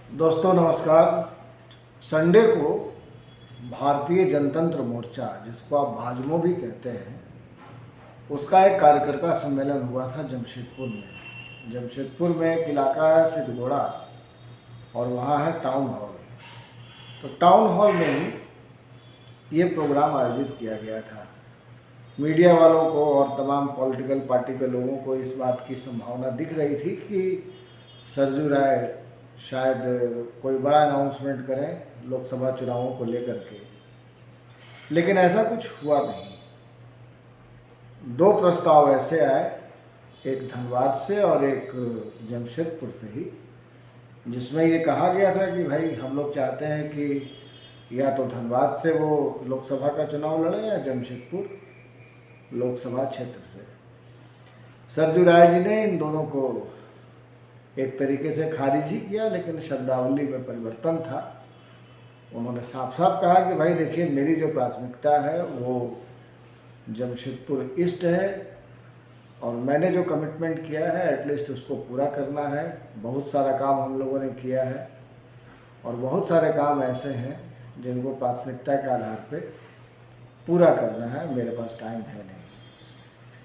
दोस्तों नमस्कार। संडे को भारतीय जनतंत्र मोर्चा, जिसको आप भाजपा भी कहते हैं, उसका एक कार्यकर्ता सम्मेलन हुआ था जमशेदपुर में। जमशेदपुर में एक इलाका है सिद्धगोड़ा और वहाँ है टाउन हॉल। तो टाउन हॉल में ही ये प्रोग्राम आयोजित किया गया था। मीडिया वालों को और तमाम पॉलिटिकल पार्टी के लोगों को इस बात की संभावना दिख रही थी कि सरजू राय शायद कोई बड़ा अनाउंसमेंट करें लोकसभा चुनावों को लेकर के, लेकिन ऐसा कुछ हुआ नहीं। दो प्रस्ताव ऐसे आए, एक धनबाद से और एक जमशेदपुर से ही, जिसमें ये कहा गया था कि भाई हम लोग चाहते हैं कि या तो धनबाद से वो लोकसभा का चुनाव लड़े या जमशेदपुर लोकसभा क्षेत्र से। सरजू राय जी ने इन दोनों को एक तरीके से खारिज ही किया, लेकिन शब्दावली में परिवर्तन था। उन्होंने साफ साफ कहा कि भाई देखिए, मेरी जो प्राथमिकता है वो जमशेदपुर ईस्ट है और मैंने जो कमिटमेंट किया है एटलीस्ट उसको पूरा करना है। बहुत सारा काम हम लोगों ने किया है और बहुत सारे काम ऐसे हैं जिनको प्राथमिकता के आधार पे पूरा करना है, मेरे पास टाइम है नहीं।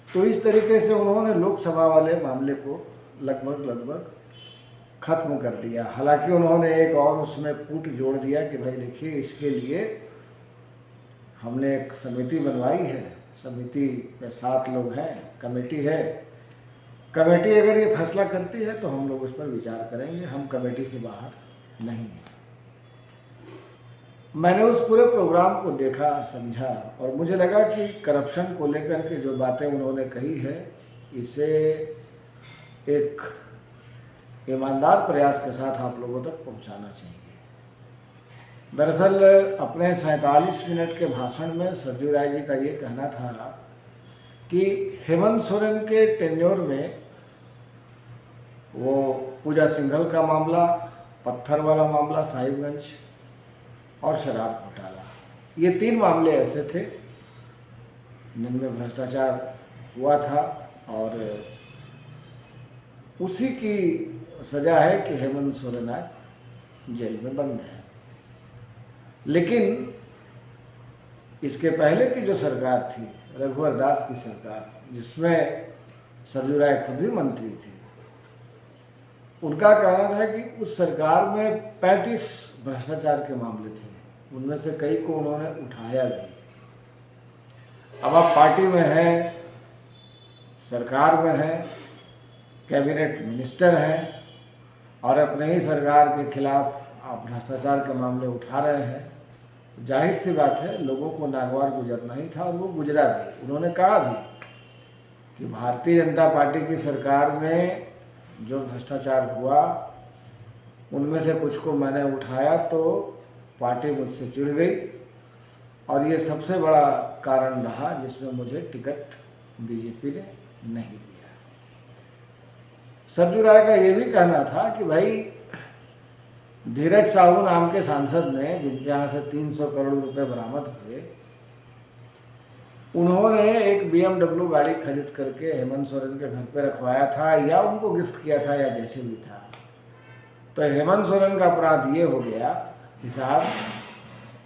तो इस तरीके से उन्होंने लोकसभा वाले मामले को लगभग ख़त्म कर दिया। हालांकि उन्होंने एक और उसमें पुट जोड़ दिया कि भाई देखिए, इसके लिए हमने एक समिति बनवाई है, समिति में 7 लोग हैं, कमेटी है। कमेटी अगर ये फैसला करती है तो हम लोग उस पर विचार करेंगे, हम कमेटी से बाहर नहीं हैं। मैंने उस पूरे प्रोग्राम को देखा, समझा और मुझे लगा कि करप्शन को लेकर के जो बातें उन्होंने कही है, इसे एक ईमानदार प्रयास के साथ आप लोगों तक पहुंचाना चाहिए। दरअसल अपने 47 मिनट के भाषण में सरजू राय जी का ये कहना था कि हेमंत सोरेन के टेन्योर में वो पूजा सिंघल का मामला, पत्थर वाला मामला साहिबगंज और शराब घोटाला, ये 3 मामले ऐसे थे जिनमें भ्रष्टाचार हुआ था और उसी की सजा है कि हेमंत सोरेन आज जेल में बंद है। लेकिन इसके पहले की जो सरकार थी, रघुवर दास की सरकार, जिसमें सरजू राय खुद भी मंत्री थे, उनका कहना था कि उस सरकार में 35 भ्रष्टाचार के मामले थे, उनमें से कई को उन्होंने उठाया भी। अब आप पार्टी में हैं, सरकार में हैं, कैबिनेट मिनिस्टर हैं और अपने ही सरकार के खिलाफ आप भ्रष्टाचार के मामले उठा रहे हैं। जाहिर सी बात है, लोगों को नागवार गुजरना ही था और वो गुजरा भी। उन्होंने कहा भी कि भारतीय जनता पार्टी की सरकार में जो भ्रष्टाचार हुआ उनमें से कुछ को मैंने उठाया तो पार्टी मुझसे चिढ़ गई और ये सबसे बड़ा कारण रहा जिसमें मुझे टिकट बीजेपी ने नहीं दिया। सरजू राय का ये भी कहना था कि भाई धीरज साहू नाम के सांसद ने, जिनके यहाँ से 300 करोड़ रुपए बरामद हुए, उन्होंने एक BMW गाड़ी खरीद करके हेमंत सोरेन के घर पे रखवाया था या उनको गिफ्ट किया था या जैसे भी था। तो हेमंत सोरेन का अपराध ये हो गया कि साहब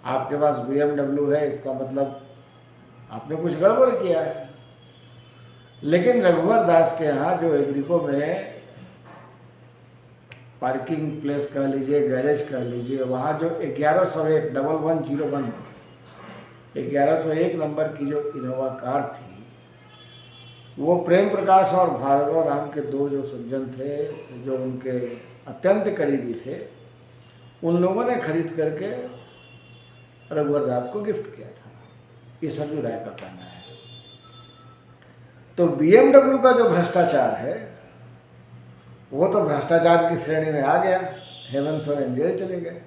आपके पास BMW है, इसका मतलब आपने कुछ गड़बड़ किया है। लेकिन रघुवर दास के यहाँ जो एग्रीको में पार्किंग प्लेस कह लीजिए, गैरेज कह लीजिए, वहाँ जो 1101 1101 नंबर की जो इनोवा कार थी, वो प्रेम प्रकाश और भार्गव नाम के 2 जो सज्जन थे, जो उनके अत्यंत करीबी थे, उन लोगों ने खरीद करके रघुवर दास को गिफ्ट किया था। ये सरजू राय का कहना है। तो BMW का जो भ्रष्टाचार है वो तो भ्रष्टाचार की श्रेणी में आ गया, हेमंत सोरेन जेल चले गए।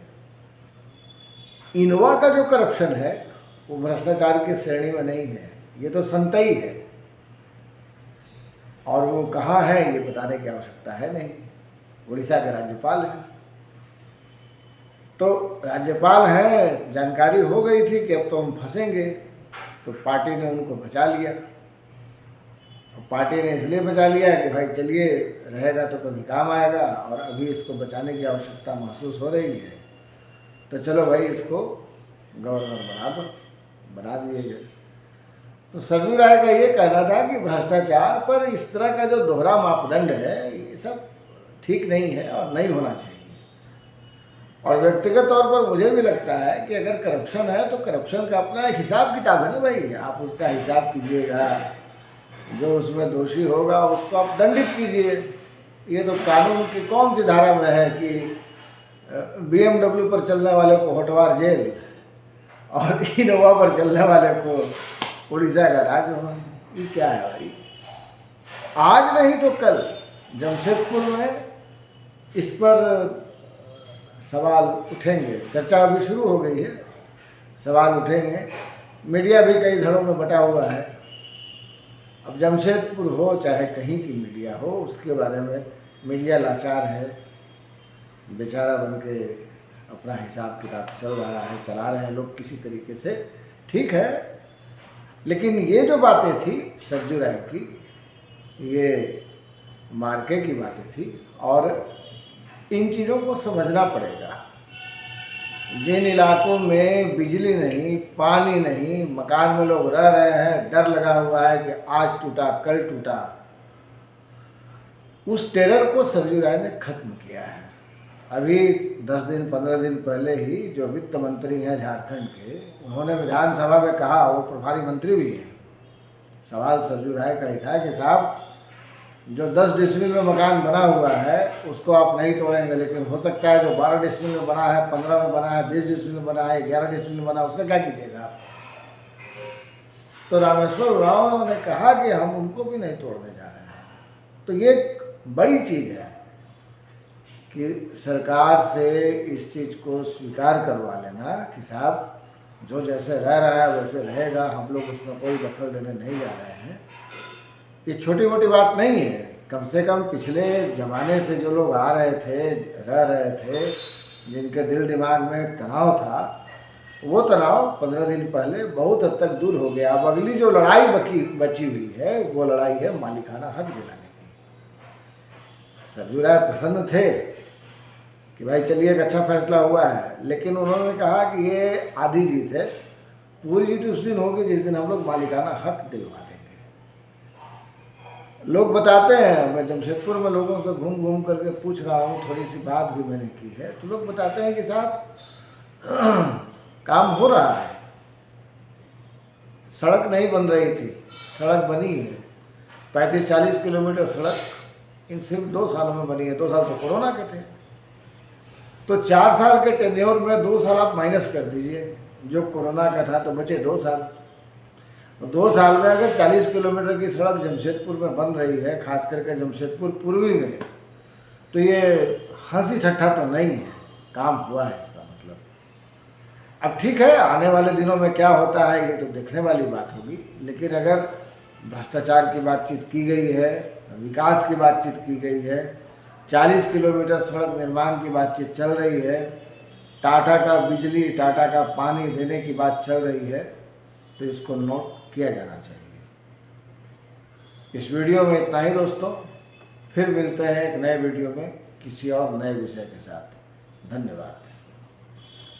इनोवा का जो करप्शन है वो भ्रष्टाचार की श्रेणी में नहीं है, ये तो संतई है और वो कहाँ है ये बताने की आवश्यकता है नहीं। उड़ीसा के राज्यपाल हैं, तो राज्यपाल हैं, जानकारी हो गई थी कि अब तो हम फंसेंगे, तो पार्टी ने उनको बचा लिया। पार्टी ने इसलिए बचा लिया कि भाई चलिए रहेगा तो कभी काम आएगा, और अभी इसको बचाने की आवश्यकता महसूस हो रही है, तो चलो भाई इसको गवर्नर बना दो, बना दिए गए। तो सरयू राय का ये कहना था कि भ्रष्टाचार पर इस तरह का जो दोहरा मापदंड है ये सब ठीक नहीं है और नहीं होना चाहिए। और व्यक्तिगत तौर पर मुझे भी लगता है कि अगर करप्शन है तो करप्शन का अपना एक हिसाब किताब है ना भाई, आप उसका हिसाब कीजिएगा, जो उसमें दोषी होगा उसको आप दंडित कीजिए। ये तो कानून की कौन सी धारा में है कि BMW पर चलने वाले को होटवार जेल और इनोवा पर चलने वाले को उड़ीसा का राजभवन? ये क्या है भाई? आज नहीं तो कल जमशेदपुर में इस पर सवाल उठेंगे, चर्चा अभी शुरू हो गई है, सवाल उठेंगे, मीडिया भी कई धड़ों में बटा हुआ है। अब जमशेदपुर हो चाहे कहीं की मीडिया हो, उसके बारे में मीडिया लाचार है, बेचारा बन के अपना हिसाब किताब चल रहा है, चला रहे हैं लोग किसी तरीके से, ठीक है। लेकिन ये जो बातें थी सरयू राय की, ये मार्के की बातें थी, और इन चीज़ों को समझना पड़ेगा। जिन इलाकों में बिजली नहीं, पानी नहीं, मकान में लोग रह रहे हैं, डर लगा हुआ है कि आज टूटा कल टूटा, उस टेरर को सरयू राय ने खत्म किया है। अभी 10 दिन 15 दिन पहले ही जो वित्त मंत्री हैं झारखंड के, उन्होंने विधानसभा में कहा, वो प्रभारी मंत्री भी हैं, सवाल सरयू राय का ही था कि साहब जो 10 डिसमिल में मकान बना हुआ है उसको आप नहीं तोड़ेंगे, लेकिन हो सकता है जो 12 डिसमिल में बना है, 15 में बना है, 20 डिसमिल में बना है, 11 डिसमिल में बना है, उसका क्या कीजिएगा? तो रामेश्वर उरांव ने कहा कि हम उनको भी नहीं तोड़ने जा रहे हैं। तो ये एक बड़ी चीज़ है कि सरकार से इस चीज़ को स्वीकार करवा लेना कि साहब जो जैसे रह रहा है वैसे रहेगा, हम लोग उसमें कोई दखल देने नहीं जा रहे हैं। ये छोटी मोटी बात नहीं है। कम से कम पिछले ज़माने से जो लोग आ रहे थे, रह रहे थे, जिनके दिल दिमाग में एक तनाव था, वो तनाव 15 दिन पहले बहुत हद तक दूर हो गया। अब अगली जो लड़ाई बची हुई है वो लड़ाई है मालिकाना हक दिलाने की। सरयू राय प्रसन्न थे कि भाई चलिए एक अच्छा फैसला हुआ है, लेकिन उन्होंने कहा कि ये आधी जीत है, पूरी जीत उस दिन होगी जिस दिन हम लोग मालिकाना हक दिलवा देंगे। लोग बताते हैं, मैं जमशेदपुर में लोगों से घूम घूम करके पूछ रहा हूँ, थोड़ी सी बात भी मैंने की है, तो लोग बताते हैं कि साहब काम हो रहा है, सड़क नहीं बन रही थी, सड़क बनी है, 35-40 किलोमीटर सड़क इन सिर्फ 2 सालों में बनी है। 2 साल तो कोरोना के थे, तो 4 साल के टेन्योर में 2 साल आप माइनस कर दीजिए, जो कोरोना का था, तो बचे 2 साल। 2 साल में अगर 40 किलोमीटर की सड़क जमशेदपुर में बन रही है, खास करके जमशेदपुर पूर्वी में, तो ये हंसी ठट्ठा तो नहीं है, काम हुआ है इसका मतलब। अब ठीक है, आने वाले दिनों में क्या होता है ये तो देखने वाली बात होगी, लेकिन अगर भ्रष्टाचार की बातचीत की गई है, विकास की बातचीत की गई है, 40 किलोमीटर सड़क निर्माण की बातचीत चल रही है, टाटा का बिजली, टाटा का पानी देने की बात चल रही है, तो इसको नोट किया जाना चाहिए। इस वीडियो में इतना ही दोस्तों, फिर मिलते हैं एक नए वीडियो में किसी और नए विषय के साथ। धन्यवाद।